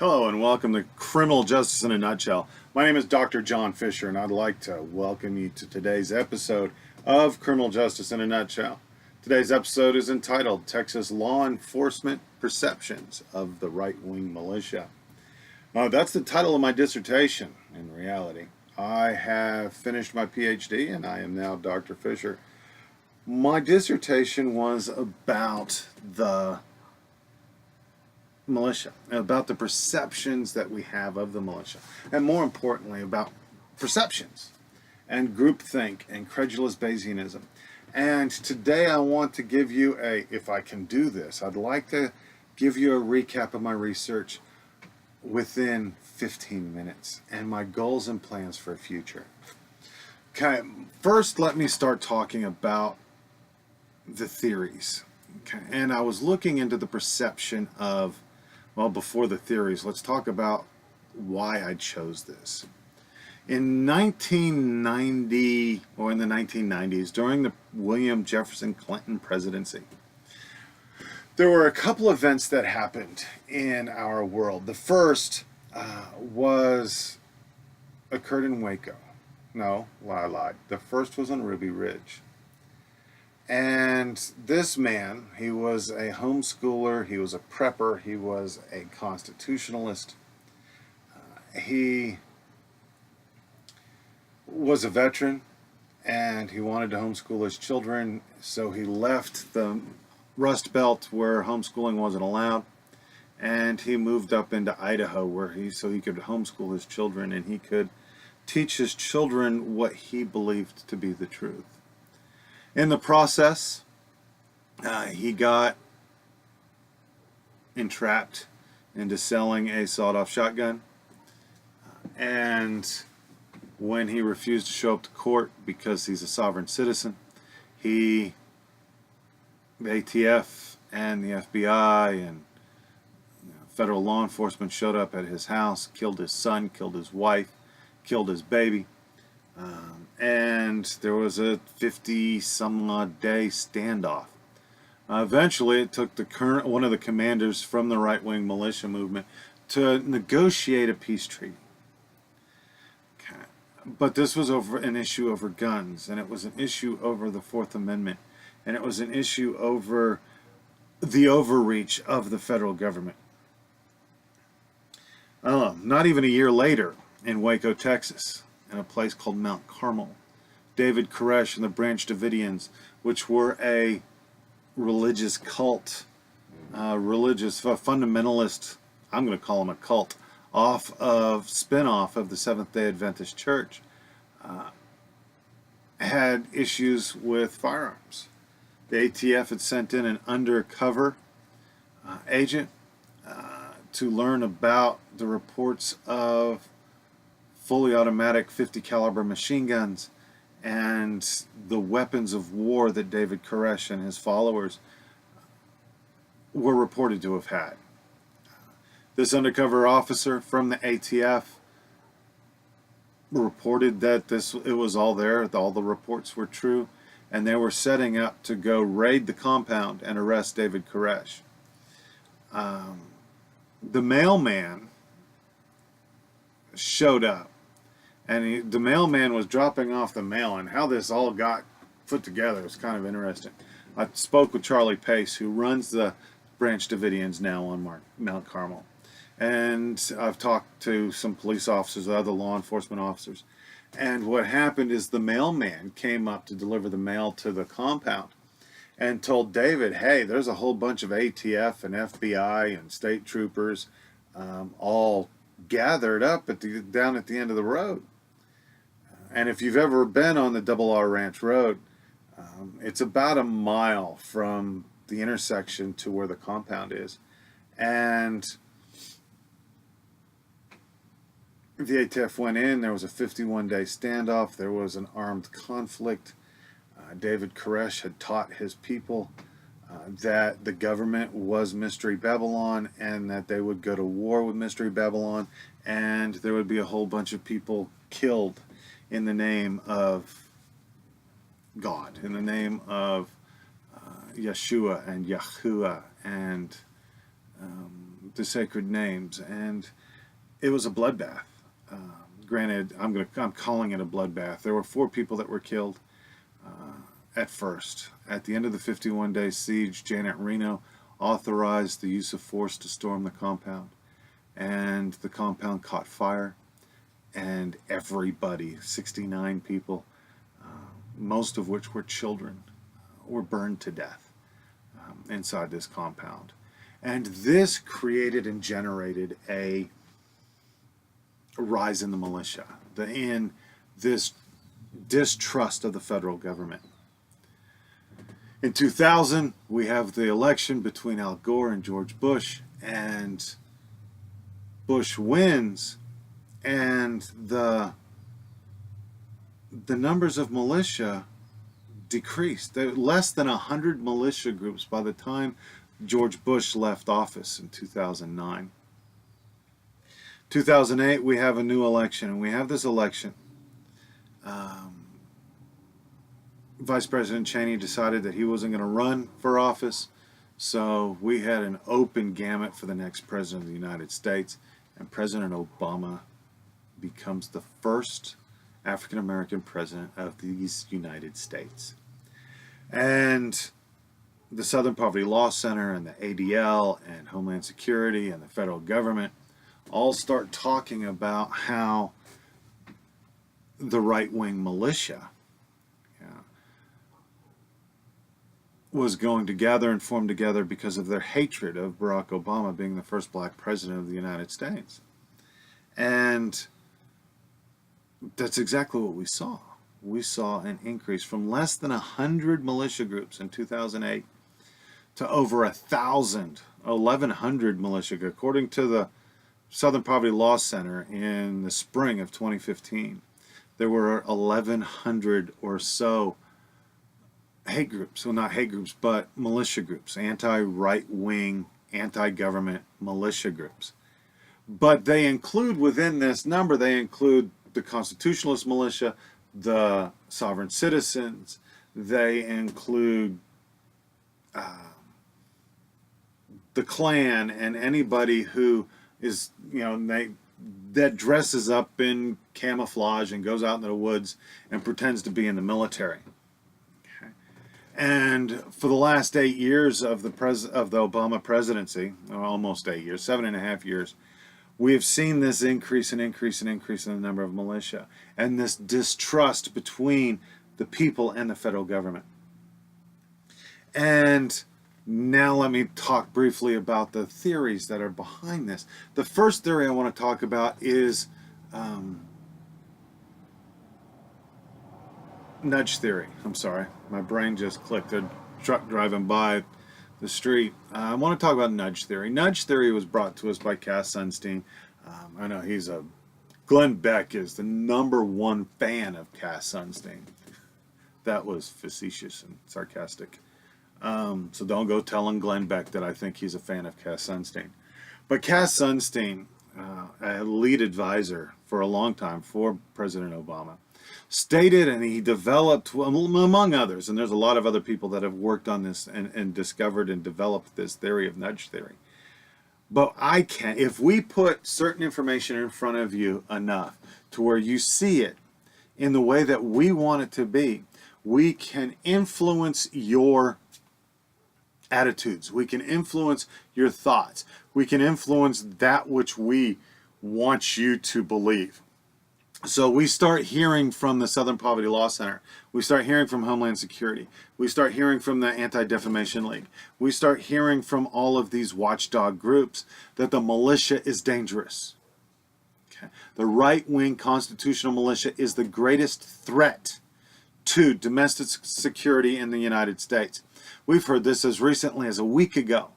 Hello and welcome to Criminal Justice in a Nutshell. My name is Dr. John Fisher and I'd like to welcome you to today's episode of Criminal Justice in a Nutshell. Today's episode is entitled Texas Law Enforcement Perceptions of the Right-Wing Militia. That's the title of my dissertation in reality. I have finished my PhD and I am now Dr. Fisher. My dissertation was about the militia, about the perceptions that we have of the militia, and more importantly about perceptions and groupthink and credulous Bayesianism. And today I want to give you if I can do this, I'd like to give you a recap of my research within 15 minutes and my goals and plans for the future. Okay, first let me start talking about the theories. Okay, and I was looking into the perception of, well, before the theories, let's talk about why I chose this. In 1990, or in the 1990s, during the William Jefferson Clinton presidency, there were a couple events that happened in our world. The first occurred in Waco. No, I lied. The first was on Ruby Ridge. And this man, he was a homeschooler, he was a prepper, he was a constitutionalist. He was a veteran, and he wanted to homeschool his children, so he left the Rust Belt where homeschooling wasn't allowed, and he moved up into Idaho so he could homeschool his children, and he could teach his children what he believed to be the truth. In the process, he got entrapped into selling a sawed-off shotgun, and when he refused to show up to court because he's a sovereign citizen, the ATF and the FBI and federal law enforcement showed up at his house, killed his son, killed his wife, killed his baby. And there was a 50-some-odd day standoff. Eventually, it took one of the commanders from the right-wing militia movement to negotiate a peace treaty. Okay. But this was over an issue over guns, and it was an issue over the Fourth Amendment, and it was an issue over the overreach of the federal government. Not even a year later, in Waco, Texas, in a place called Mount Carmel, David Koresh and the Branch Davidians, which were a religious cult, fundamentalist, I'm going to call them a cult, spin-off of the Seventh-day Adventist Church, had issues with firearms. The ATF had sent in an undercover agent to learn about the reports of fully automatic 50 caliber machine guns and the weapons of war that David Koresh and his followers were reported to have had. This undercover officer from the ATF reported that it was all there, all the reports were true, and they were setting up to go raid the compound and arrest David Koresh. The mailman showed up, and the mailman was dropping off the mail, and how this all got put together was kind of interesting. I spoke with Charlie Pace, who runs the Branch Davidians now on Mount Carmel, and I've talked to some police officers, other law enforcement officers, and what happened is the mailman came up to deliver the mail to the compound and told David, hey, there's a whole bunch of ATF and FBI and state troopers all gathered up down at the end of the road. And if you've ever been on the Double R Ranch Road, it's about a mile from the intersection to where the compound is. And the ATF went in, there was a 51-day standoff, there was an armed conflict. David Koresh had taught his people that the government was Mystery Babylon and that they would go to war with Mystery Babylon, and there would be a whole bunch of people killed in the name of God, in the name of Yeshua and Yahuwah and the sacred names, and it was a bloodbath. Granted, I'm calling it a bloodbath. There were 4 people that were killed at first. At the end of the 51-day siege, Janet Reno authorized the use of force to storm the compound, and the compound caught fire, and everybody, 69 people, most of which were children, were burned to death inside this compound. And this created and generated a rise in the militia, in this distrust of the federal government. In 2000, we have the election between Al Gore and George Bush, and Bush wins, and the numbers of militia decreased. There were less than 100 militia groups by the time George Bush left office in 2009. 2008, we have a new election, and we have this election. Vice President Cheney decided that he wasn't going to run for office, so we had an open gamut for the next president of the United States, and President Obama becomes the first African-American president of these United States. And the Southern Poverty Law Center and the ADL and Homeland Security and the federal government all start talking about how the right-wing militia was going to gather and form together because of their hatred of Barack Obama being the first black president of the United States. And that's exactly what we saw. We saw an increase from less than 100 militia groups in 2008 to over 1,100 militia groups. According to the Southern Poverty Law Center in the spring of 2015, there were 1,100 or so hate groups. Well, not hate groups, but militia groups, anti-right-wing, anti-government militia groups. But they include, within this number, they include the Constitutionalist militia, the sovereign citizens, they include the Klan, and anybody who is, that dresses up in camouflage and goes out into the woods and pretends to be in the military. Okay. And for the last 8 years of the Obama presidency, or almost 8 years, 7.5 years, we have seen this increase and increase and increase in the number of militia, and this distrust between the people and the federal government. And now let me talk briefly about the theories that are behind this. The first theory I want to talk about is nudge theory. I'm sorry, my brain just clicked. A truck driving by the street. I want to talk about nudge theory. Nudge theory was brought to us by Cass Sunstein. I know Glenn Beck is the #1 fan of Cass Sunstein. That was facetious and sarcastic. So don't go telling Glenn Beck that I think he's a fan of Cass Sunstein. But Cass Sunstein, a lead advisor for a long time for President Obama, stated, and he developed, among others, and there's a lot of other people that have worked on this and discovered and developed this theory of nudge theory. But if we put certain information in front of you enough to where you see it in the way that we want it to be, we can influence your attitudes. We can influence your thoughts. We can influence that which we want you to believe. So we start hearing from the Southern Poverty Law Center. We start hearing from Homeland Security. We start hearing from the Anti-Defamation League. We start hearing from all of these watchdog groups that the militia is dangerous. Okay. The right-wing constitutional militia is the greatest threat to domestic security in the United States. We've heard this as recently as a week ago.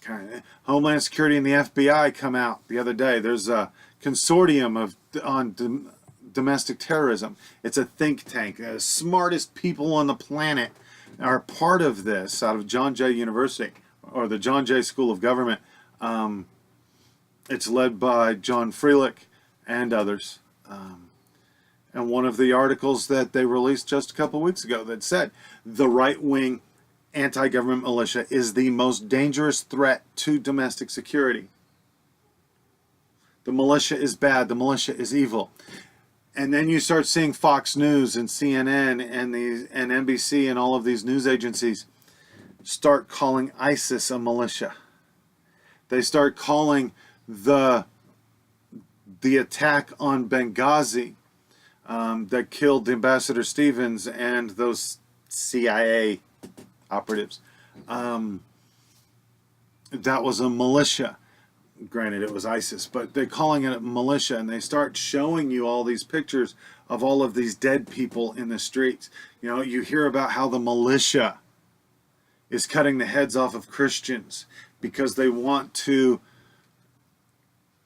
Okay. Homeland Security and the FBI come out the other day. There's a consortium on domestic terrorism. It's a think tank. The smartest people on the planet are part of this out of John Jay University, or the John Jay School of Government. It's led by John Freelick and others. And one of the articles that they released just a couple weeks ago that said the right wing anti-government militia is the most dangerous threat to domestic security. The militia is bad. The militia is evil. And then you start seeing Fox News and CNN and NBC and all of these news agencies start calling ISIS a militia. They start calling the attack on Benghazi that killed Ambassador Stevens and those CIA operatives. That was a militia. Granted, it was ISIS, but they're calling it a militia, and they start showing you all these pictures of all of these dead people in the streets. You know, you hear about how the militia is cutting the heads off of Christians because they want to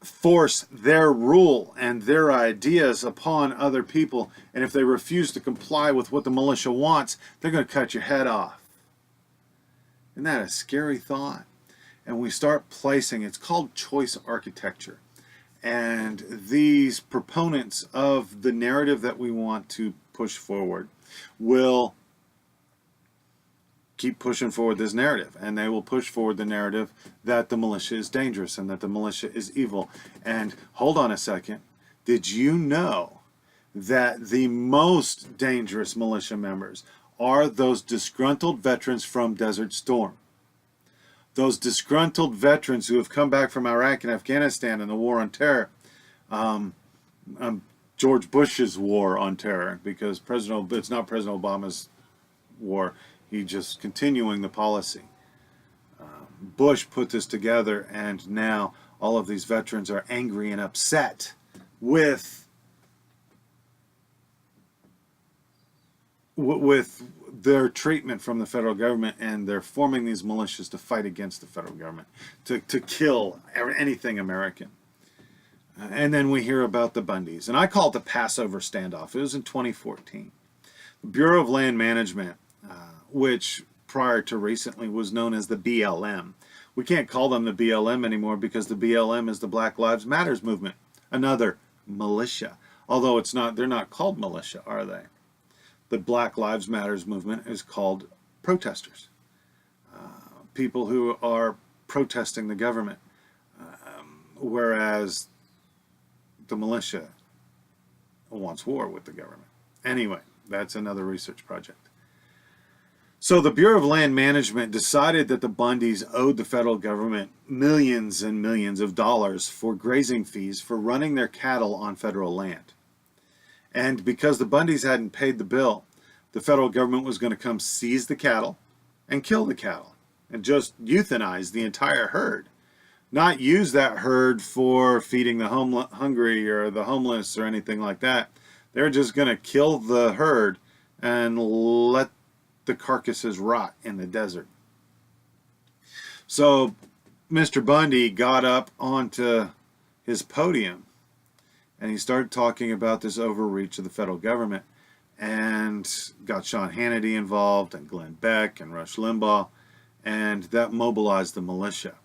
force their rule and their ideas upon other people, and if they refuse to comply with what the militia wants, they're going to cut your head off. Isn't that a scary thought? And we start placing, it's called choice architecture. And these proponents of the narrative that we want to push forward will keep pushing forward this narrative. And they will push forward the narrative that the militia is dangerous and that the militia is evil. And hold on a second. Did you know that the most dangerous militia members are those disgruntled veterans from Desert Storm? Those disgruntled veterans who have come back from Iraq and Afghanistan and the war on terror, George Bush's war on terror, because it's not President Obama's war. He's just continuing the policy. Bush put this together, and now all of these veterans are angry and upset with their treatment from the federal government, and they're forming these militias to fight against the federal government, to kill anything American. And then we hear about the Bundys, and I call it the Passover standoff. It was in 2014. The Bureau of Land Management, which prior to recently was known as the BLM. We can't call them the BLM anymore because the BLM is the Black Lives Matters movement, another militia. Although they're not called militia, are they? The Black Lives Matters movement is called protesters, people who are protesting the government, whereas the militia wants war with the government. Anyway, that's another research project. So the Bureau of Land Management decided that the Bundys owed the federal government millions and millions of dollars for grazing fees for running their cattle on federal land. And because the Bundys hadn't paid the bill, the federal government was going to come seize the cattle and kill the cattle and just euthanize the entire herd. Not use that herd for feeding the hungry or the homeless or anything like that. They're just going to kill the herd and let the carcasses rot in the desert. So Mr. Bundy got up onto his podium and he started talking about this overreach of the federal government, and got Sean Hannity involved and Glenn Beck and Rush Limbaugh, and that mobilized the militia.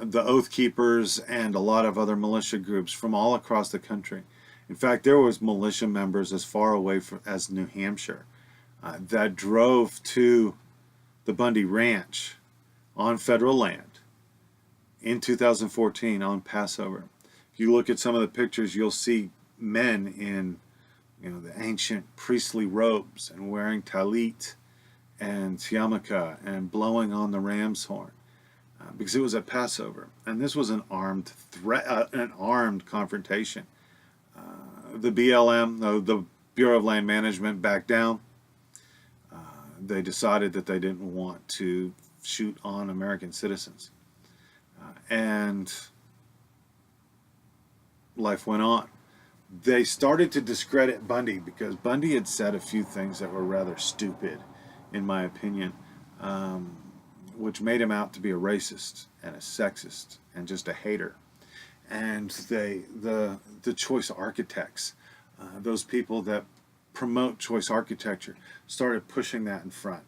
The Oath Keepers and a lot of other militia groups from all across the country. In fact, there was militia members as far away as New Hampshire that drove to the Bundy Ranch on federal land in 2014 on Passover. If you look at some of the pictures, you'll see men in, the ancient priestly robes and wearing talit and yarmulke and blowing on the ram's horn, because it was at Passover, and this was an armed confrontation. The BLM, the Bureau of Land Management, backed down. They decided that they didn't want to shoot on American citizens, and life went on. They started to discredit Bundy because Bundy had said a few things that were rather stupid, in my opinion, which made him out to be a racist and a sexist and just a hater. And the choice architects, those people that promote choice architecture, started pushing that in front,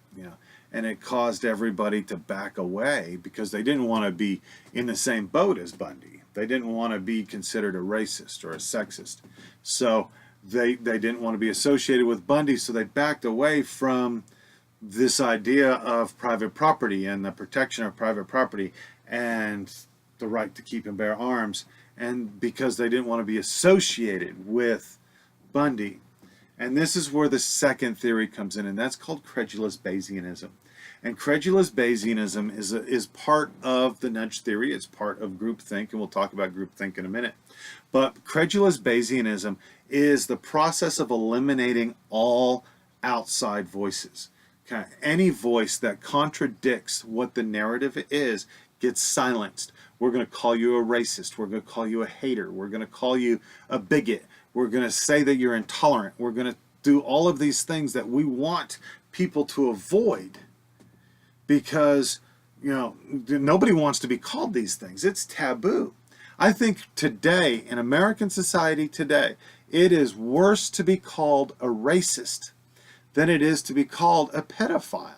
and it caused everybody to back away because they didn't want to be in the same boat as Bundy. They didn't want to be considered a racist or a sexist. So they didn't want to be associated with Bundy, so they backed away from this idea of private property and the protection of private property and the right to keep and bear arms, and because they didn't want to be associated with Bundy. And this is where the second theory comes in, and that's called credulous Bayesianism. And credulous Bayesianism is part of the nudge theory. It's part of groupthink, and we'll talk about groupthink in a minute. But credulous Bayesianism is the process of eliminating all outside voices. Okay? Any voice that contradicts what the narrative is gets silenced. We're going to call you a racist. We're going to call you a hater. We're going to call you a bigot. We're going to say that you're intolerant. We're going to do all of these things that we want people to avoid because, you know, nobody wants to be called these things. It's taboo. I think today, in American society today, it is worse to be called a racist than it is to be called a pedophile.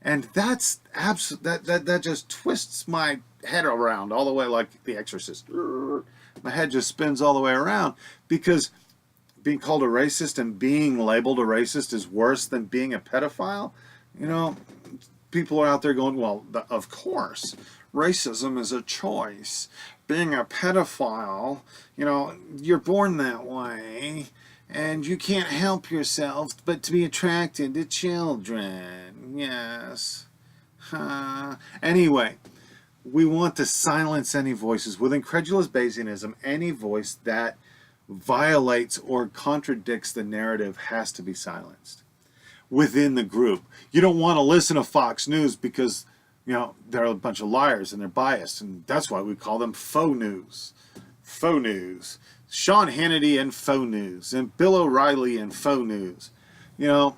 And that's that just twists my head around all the way like The Exorcist. My head just spins all the way around because being called a racist and being labeled a racist is worse than being a pedophile. You know, people are out there going, well, of course, racism is a choice. Being a pedophile, you know, you're born that way and you can't help yourself but to be attracted to children. Yes. Anyway, we want to silence any voices. With incredulous Bayesianism, any voice that violates or contradicts the narrative has to be silenced within the group. You don't want to listen to Fox News because, you know, they're a bunch of liars and they're biased, and that's why we call them faux news. Faux news. Sean Hannity and faux news, and Bill O'Reilly and faux news. You know,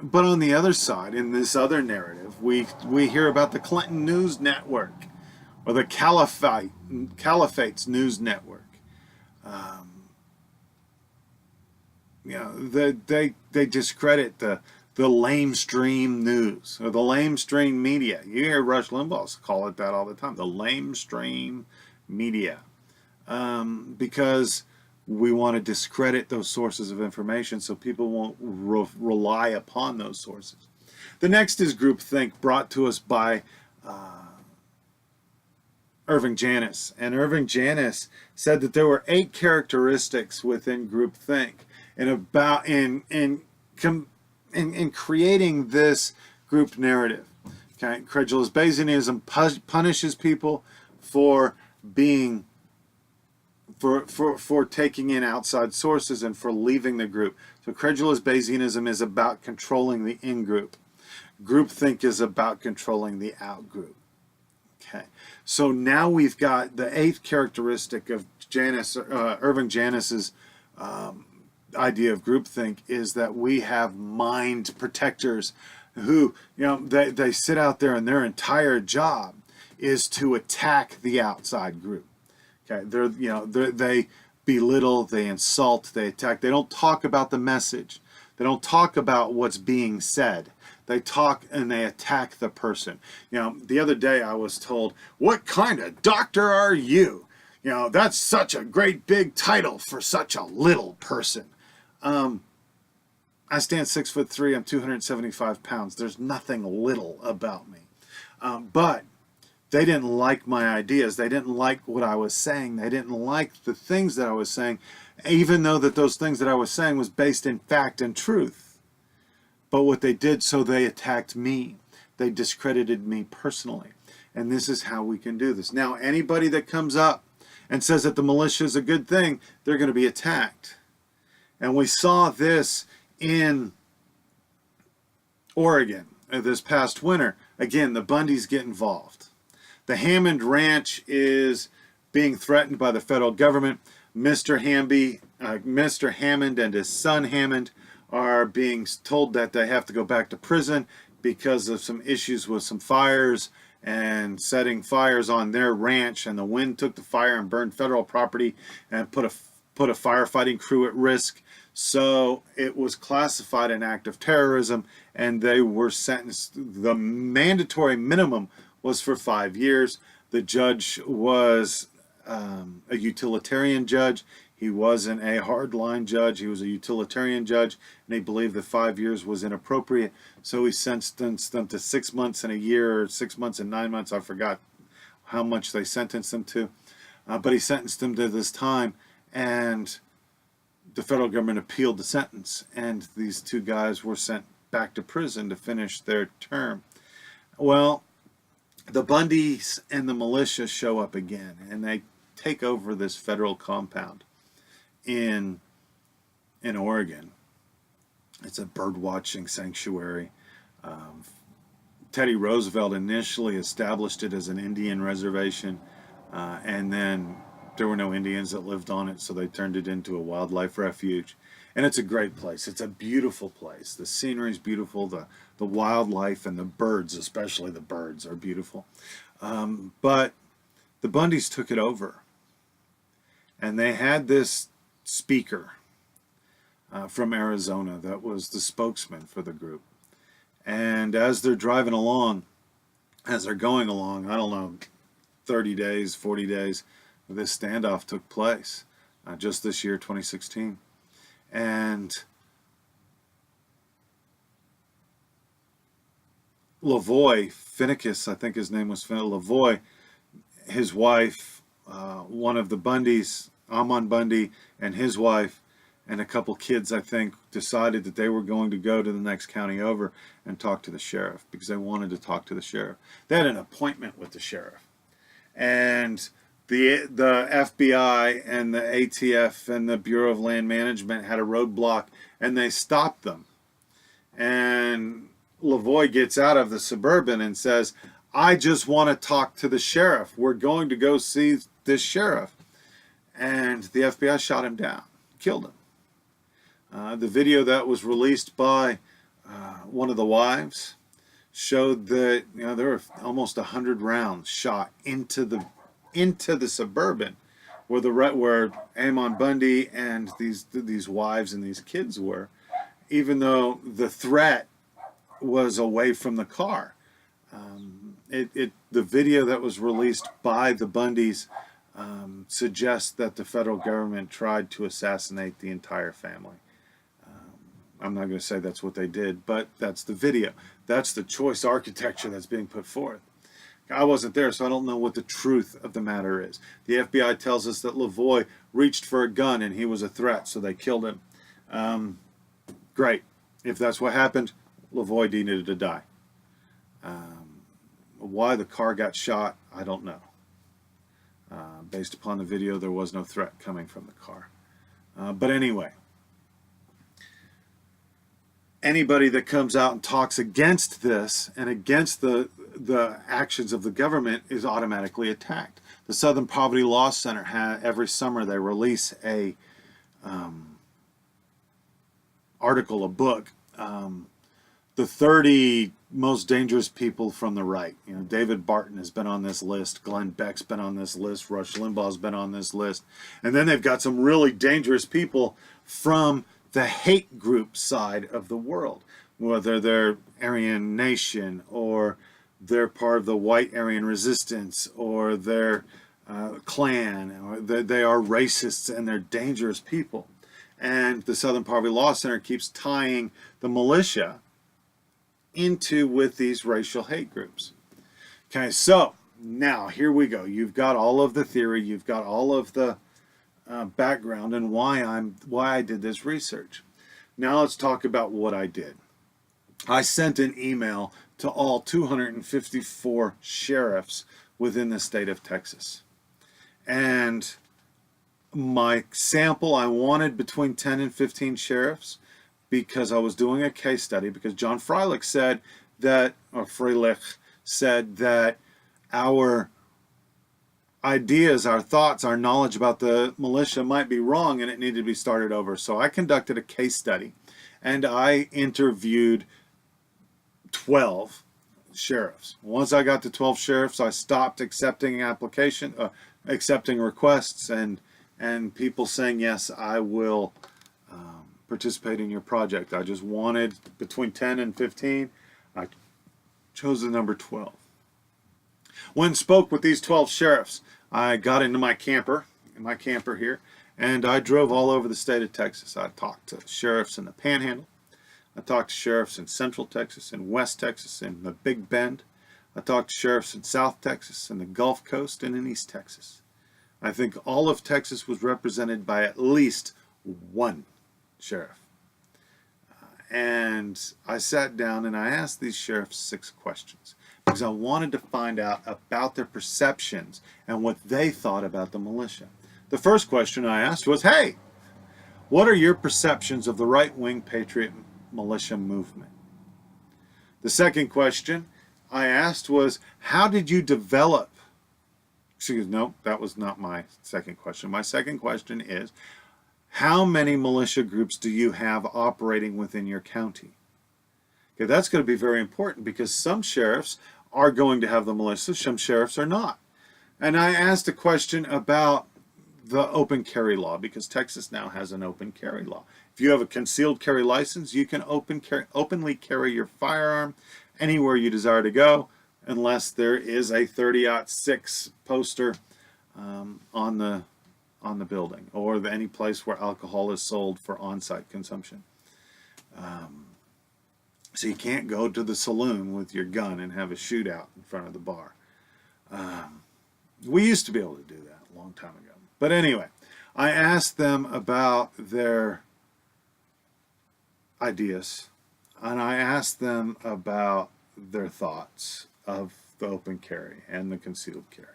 but on the other side, in this other narrative, we hear about the Clinton News Network or the Caliphate's News Network. You know, they discredit the lamestream news or the lamestream media. You hear Rush Limbaugh call it that all the time, the lamestream media, because we want to discredit those sources of information so people won't rely upon those sources. The next is groupthink, brought to us by Irving Janis. And Irving Janis said that there were 8 characteristics within groupthink, and about in creating this group narrative. Okay, credulous Bayesianism punishes people for being for taking in outside sources and for leaving the group. So credulous Bayesianism is about controlling the in-group. Groupthink is about controlling the out-group. Okay, so now we've got the 8th characteristic of Irving Janis's idea of groupthink is that we have mind protectors who, you know, they sit out there and their entire job is to attack the outside group. Okay, they belittle, they insult, they attack. They don't talk about the message. They don't talk about what's being said. They talk and they attack the person. You know, the other day I was told, "What kind of doctor are you? You know, that's such a great big title for such a little person." I stand 6'3". I'm 275 pounds. There's nothing little about me. But they didn't like my ideas. They didn't like what I was saying. They didn't like the things that I was saying, even though that those things that I was saying was based in fact and truth. But what they did, so they attacked me. They discredited me personally. And this is how we can do this. Now, anybody that comes up and says that the militia is a good thing, they're going to be attacked. And we saw this in Oregon this past winter. Again, the Bundys get involved. The Hammond Ranch is being threatened by the federal government. Mr. Hammond and his son Hammond are being told that they have to go back to prison because of some issues with some fires and setting fires on their ranch, and the wind took the fire and burned federal property and put a firefighting crew at risk. So it was classified an act of terrorism, and they were sentenced. The mandatory minimum was for 5 years. The judge was a utilitarian judge. He wasn't a hardline judge. He was a utilitarian judge, and he believed that 5 years was inappropriate. So he sentenced them to 6 months and a year, or 6 months and 9 months. I forgot how much they sentenced them to. But he sentenced them to this time, and the federal government appealed the sentence, and these two guys were sent back to prison to finish their term. Well, the Bundys and the militia show up again, and they take over this federal compound in Oregon. It's a bird watching sanctuary. Teddy Roosevelt initially established it as an Indian reservation, and then there were no Indians that lived on it, so they turned it into a wildlife refuge. And it's a great place. It's a beautiful place. The scenery is beautiful. The wildlife and the birds, especially the birds, are beautiful. But the Bundys took it over, and they had this speaker from Arizona that was the spokesman for the group. And as they're driving along, as they're going along, I don't know, 30 days, 40 days, this standoff took place just this year, 2016. And Lavoy, Finnegas, I think his name was Lavoy, his wife, one of the Bundys, Amon Bundy, and his wife, and a couple kids, I think, decided that they were going to go to the next county over and talk to the sheriff, because they wanted to talk to the sheriff. They had an appointment with the sheriff. And the FBI and the ATF and the Bureau of Land Management had a roadblock, and they stopped them. And Lavoy gets out of the Suburban and says, I just want to talk to the sheriff. We're going to go see this sheriff. And the FBI shot him down, killed him. The video that was released by one of the wives showed that there were almost 100 rounds shot into the Suburban where Amon Bundy and these wives and these kids were, even though the threat was away from the car. The video that was released by the Bundys suggests that the federal government tried to assassinate the entire family. I'm not going to say that's what they did, but that's the video. That's the choice architecture that's being put forth. I wasn't there, so I don't know what the truth of the matter is. The FBI tells us that Lavoy reached for a gun and he was a threat, so they killed him. Great. If that's what happened, Lavoy needed to die. Why the car got shot, I don't know. Based upon the video, there was no threat coming from the car. But anyway, anybody that comes out and talks against this and against the actions of the government is automatically attacked. The Southern Poverty Law Center every summer they release a article, a book, the 30 most dangerous people from the right. David Barton has been on this list, Glenn Beck's been on this list, Rush Limbaugh's been on this list, and then they've got some really dangerous people from the hate group side of the world, whether they're Aryan Nation or they're part of the white Aryan resistance or they're Klan, or they are racists and they're dangerous people. And the Southern Poverty Law Center keeps tying the militia with these racial hate groups. Okay, so now here we go. You've got all of the theory, you've got all of the background and why I did this research. Now let's talk about what I did. I sent an email to all 254 sheriffs within the state of Texas. And my sample, I wanted between 10 and 15 sheriffs because I was doing a case study, because John Freilich said that our ideas, our thoughts, our knowledge about the militia might be wrong and it needed to be started over. So I conducted a case study and I interviewed 12 sheriffs. Once I got to 12 sheriffs, I stopped accepting accepting requests and people saying, yes, I will participate in your project. I just wanted between 10 and 15. I chose the number 12. When spoke with these 12 sheriffs, I got into my camper here, And I drove all over the state of Texas. I talked to sheriffs in the Panhandle. I talked to sheriffs in Central Texas, in West Texas, in the Big Bend. I talked to sheriffs in South Texas, in the Gulf Coast, and in East Texas. I think all of Texas was represented by at least one sheriff. And I sat down and I asked these sheriffs 6 questions because I wanted to find out about their perceptions and what they thought about the militia. The first question I asked was, hey, what are your perceptions of the right-wing patriot militia movement? The second question I asked was, how did you develop? No, that was not my second question. My second question is, how many militia groups do you have operating within your county? Okay, that's going to be very important because some sheriffs are going to have the militia, some sheriffs are not. And I asked a question about the open carry law because Texas now has an open carry law. If you have a concealed carry license, you can openly carry your firearm anywhere you desire to go, unless there is a 30-06 poster on the building or any place where alcohol is sold for on-site consumption. So you can't go to the saloon with your gun and have a shootout in front of the bar. We used to be able to do that a long time ago. But anyway, I asked them about their ideas, and I asked them about their thoughts of the open carry and the concealed carry.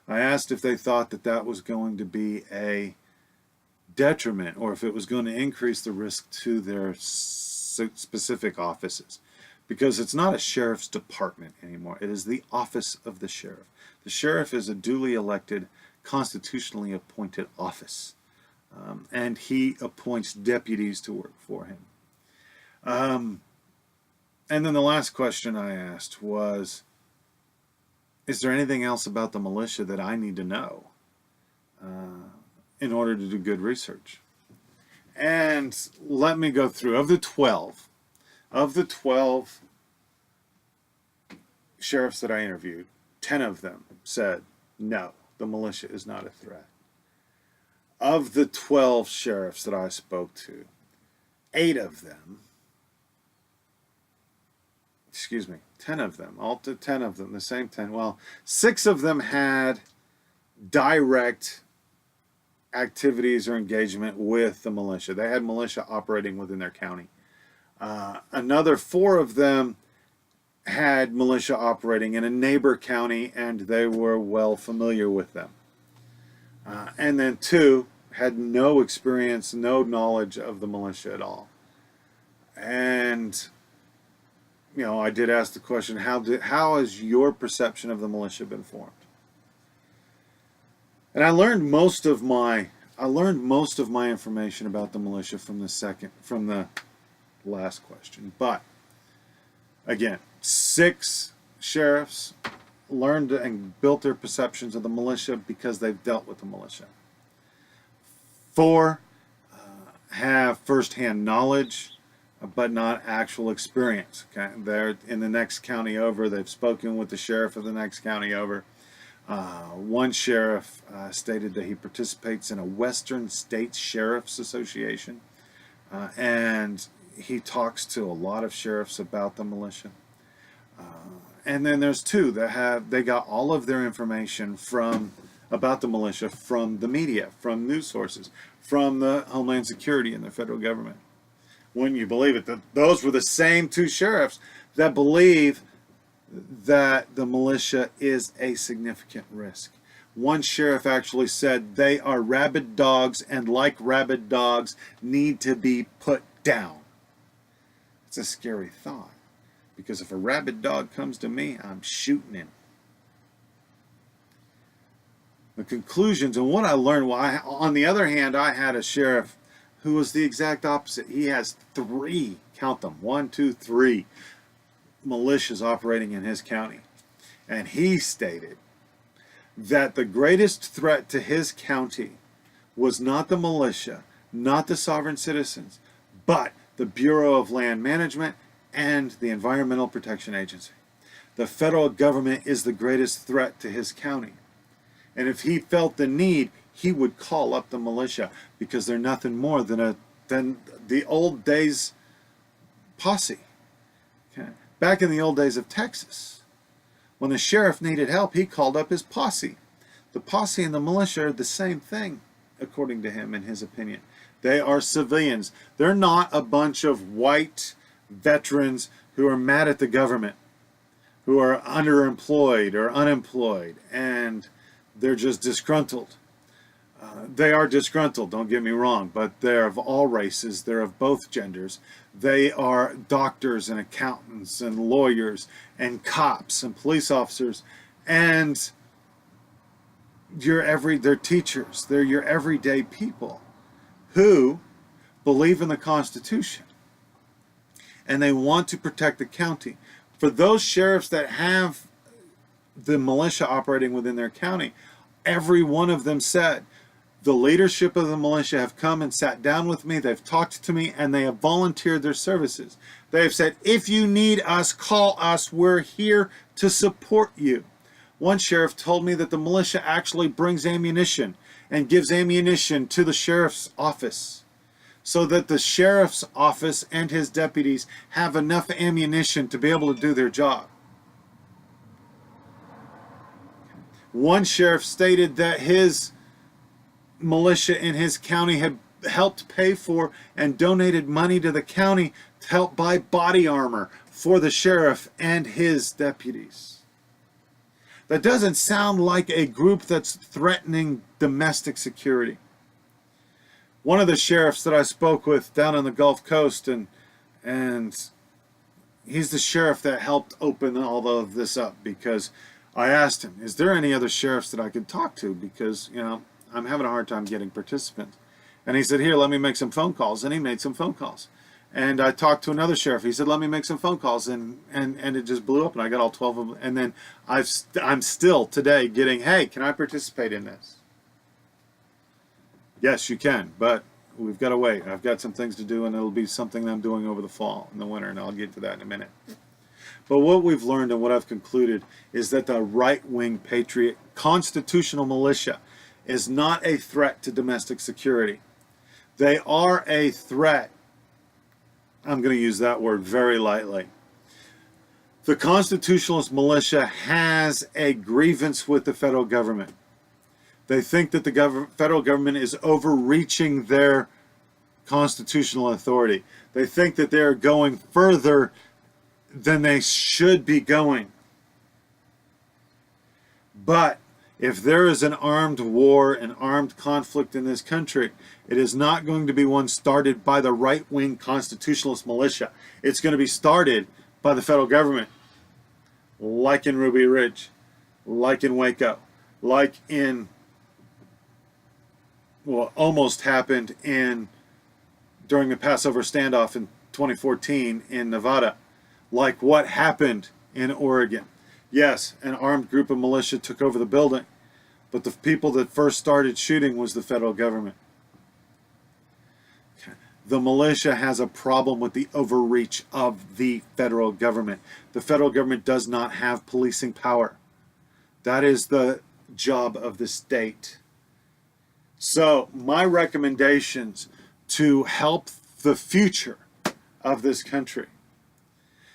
I asked if they thought that that was going to be a detriment or if it was going to increase the risk to their specific offices, because it's not a sheriff's department anymore. It is the office of the sheriff. The sheriff is a duly elected, constitutionally appointed office, and he appoints deputies to work for him. And then the last question I asked was, is there anything else about the militia that I need to know in order to do good research? And let me go through. Of the 12 sheriffs that I interviewed, 10 of them said, no, the militia is not a threat. Of the 12 sheriffs that I spoke to, 10 of them, the same 10, well, 6 of them had direct activities or engagement with the militia. They had militia operating within their county. Another 4 of them had militia operating in a neighbor county, and they were well familiar with them. And then 2 had no experience, no knowledge of the militia at all. And you know, I did ask the question, how has your perception of the militia been formed? And I learned most of my information about the militia from the last question. But again, 6 sheriffs learned and built their perceptions of the militia because they've dealt with the militia. 4 have firsthand knowledge, but not actual experience. Okay? They're in the next county over. They've spoken with the sheriff of the next county over. One sheriff stated that he participates in a Western States Sheriff's Association, and he talks to a lot of sheriffs about the militia. And then there's 2 that they got all of their information about the militia from the media, from news sources, from the Homeland Security and the federal government. Wouldn't you believe it, that those were the same 2 sheriffs that believe that the militia is a significant risk. One sheriff actually said they are rabid dogs, and like rabid dogs, need to be put down. It's a scary thought, because if a rabid dog comes to me, I'm shooting him. The conclusions and what I learned, on the other hand, I had a sheriff who was the exact opposite. He has 3, count them, 1, 2, 3 militias operating in his county. And he stated that the greatest threat to his county was not the militia, not the sovereign citizens, but the Bureau of Land Management and the Environmental Protection Agency. The federal government is the greatest threat to his county. And if he felt the need, he would call up the militia, because they're nothing more than the old days posse. Okay. Back in the old days of Texas, when the sheriff needed help, he called up his posse. The posse and the militia are the same thing, according to him, in his opinion. They are civilians. They're not a bunch of white veterans who are mad at the government, who are underemployed or unemployed, and they're just disgruntled. They are disgruntled, don't get me wrong, but they're of all races. They're of both genders. They are doctors and accountants and lawyers and cops and police officers, and they're teachers. They're your everyday people who believe in the Constitution, and they want to protect the county. For those sheriffs that have the militia operating within their county, every one of them said, the leadership of the militia have come and sat down with me, they've talked to me, and they have volunteered their services. They have said, if you need us, call us, we're here to support you. One sheriff told me that the militia actually brings ammunition and gives ammunition to the sheriff's office, so that the sheriff's office and his deputies have enough ammunition to be able to do their job. One sheriff stated that his militia in his county had helped pay for and donated money to the county to help buy body armor for the sheriff and his deputies. That doesn't sound like a group that's threatening domestic security. One of the sheriffs that I spoke with down on the Gulf Coast, and he's the sheriff that helped open all of this up, because I asked him, is there any other sheriffs that I could talk to, because, you know, I'm having a hard time getting participants. And he said, here, let me make some phone calls. And he made some phone calls. And I talked to another sheriff. He said, let me make some phone calls. And it just blew up, and I got all 12 of them. And then I'm still today getting, hey, can I participate in this? Yes, you can, but we've got to wait. I've got some things to do, and it'll be something I'm doing over the fall and the winter, and I'll get to that in a minute. But what we've learned and what I've concluded is that the right-wing patriot constitutional militia is not a threat to domestic security. They are a threat. I'm going to use that word very lightly. The constitutionalist militia has a grievance with the federal government. They think that the federal government is overreaching their constitutional authority. They think that they're going further than they should be going. But if there is an armed war, an armed conflict in this country, it is not going to be one started by the right-wing constitutionalist militia. It's going to be started by the federal government, like in Ruby Ridge, like in Waco, like in, well, almost happened during the Passover standoff in 2014 in Nevada, like what happened in Oregon. Yes, an armed group of militia took over the building, but the people that first started shooting was the federal government. Okay. The militia has a problem with the overreach of the federal government. The federal government does not have policing power. That is the job of the state. So my recommendations to help the future of this country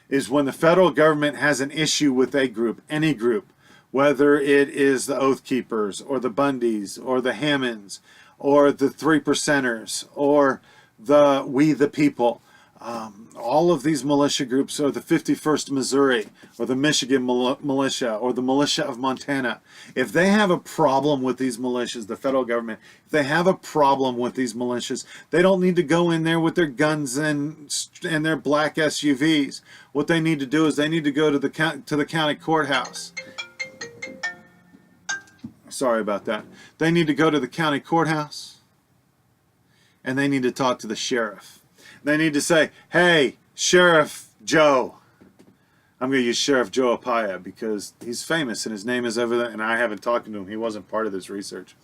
is, when the federal government has an issue with a group, any group, whether it is the Oath Keepers or the Bundys or the Hammonds or the 3%ers or the We the People, all of these militia groups, or the 51st Missouri or the Michigan militia or the militia of Montana, if they have a problem with these militias, the federal government, if they have a problem with these militias, they don't need to go in there with their guns and their black SUVs. What they need to do is they need to go to the county courthouse. Sorry about that. They need to go to the county courthouse, and they need to talk to the sheriff. They need to say, hey, Sheriff Joe. I'm going to use Sheriff Joe Apaya because he's famous and his name is over there, and I haven't talked to him. He wasn't part of this research.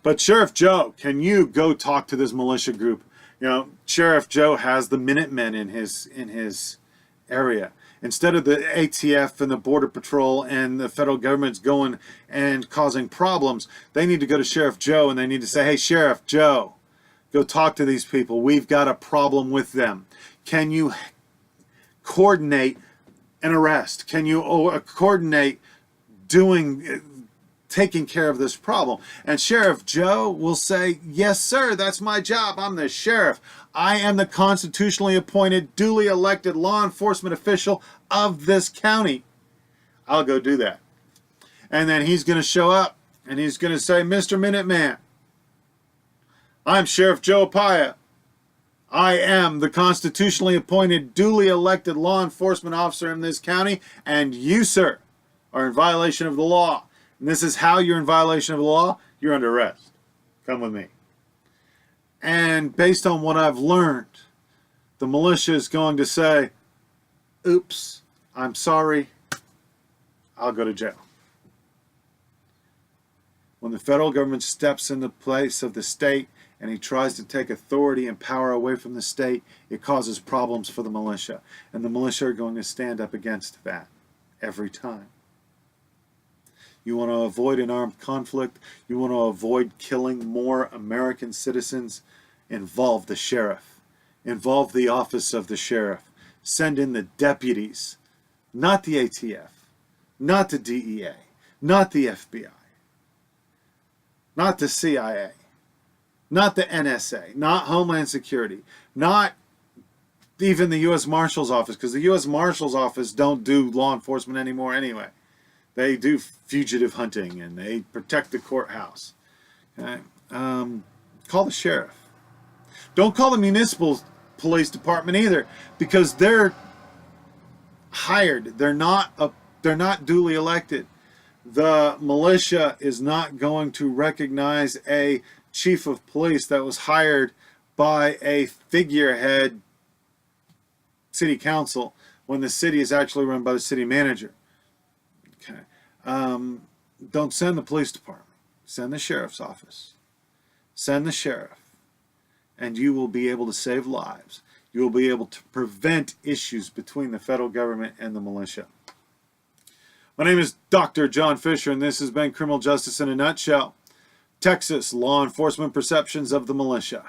But Sheriff Joe, can you go talk to this militia group? You know, Sheriff Joe has the Minutemen in his area. Instead of the ATF and the Border Patrol and the federal government's going and causing problems, they need to go to Sheriff Joe and they need to say, hey, Sheriff Joe, go talk to these people. We've got a problem with them. Can you coordinate an arrest? Can you coordinate taking care of this problem? And Sheriff Joe will say, yes, sir, that's my job. I'm the sheriff. I am the constitutionally appointed, duly elected law enforcement official of this county. I'll go do that. And then he's going to show up and he's going to say, Mr. Minuteman, I'm Sheriff Joe Apaya. I am the constitutionally appointed, duly elected law enforcement officer in this county, and you, sir, are in violation of the law. And this is how you're in violation of the law. You're under arrest. Come with me. And based on what I've learned, the militia is going to say, oops, I'm sorry, I'll go to jail. When the federal government steps in the place of the state and he tries to take authority and power away from the state, it causes problems for the militia. And the militia are going to stand up against that every time. You want to avoid an armed conflict. You want to avoid killing more American citizens. Involve the sheriff. Involve the office of the sheriff. Send in the deputies, not the ATF, not the DEA, not the FBI, not the CIA, not the NSA, not Homeland Security, not even the U.S. Marshal's Office, because the U.S. Marshal's Office don't do law enforcement anymore anyway. They do fugitive hunting and they protect the courthouse. Okay? Call the sheriff. Don't call the municipal police department either, because they're hired. They're not duly elected. The militia is not going to recognize a chief of police that was hired by a figurehead city council when the city is actually run by the city manager. Okay. Don't send the police department. Send the sheriff's office. Send the sheriff. And you will be able to save lives. You will be able to prevent issues between the federal government and the militia. My name is Dr. John Fisher, and this has been Criminal Justice in a Nutshell. Texas Law Enforcement Perceptions of the Militia.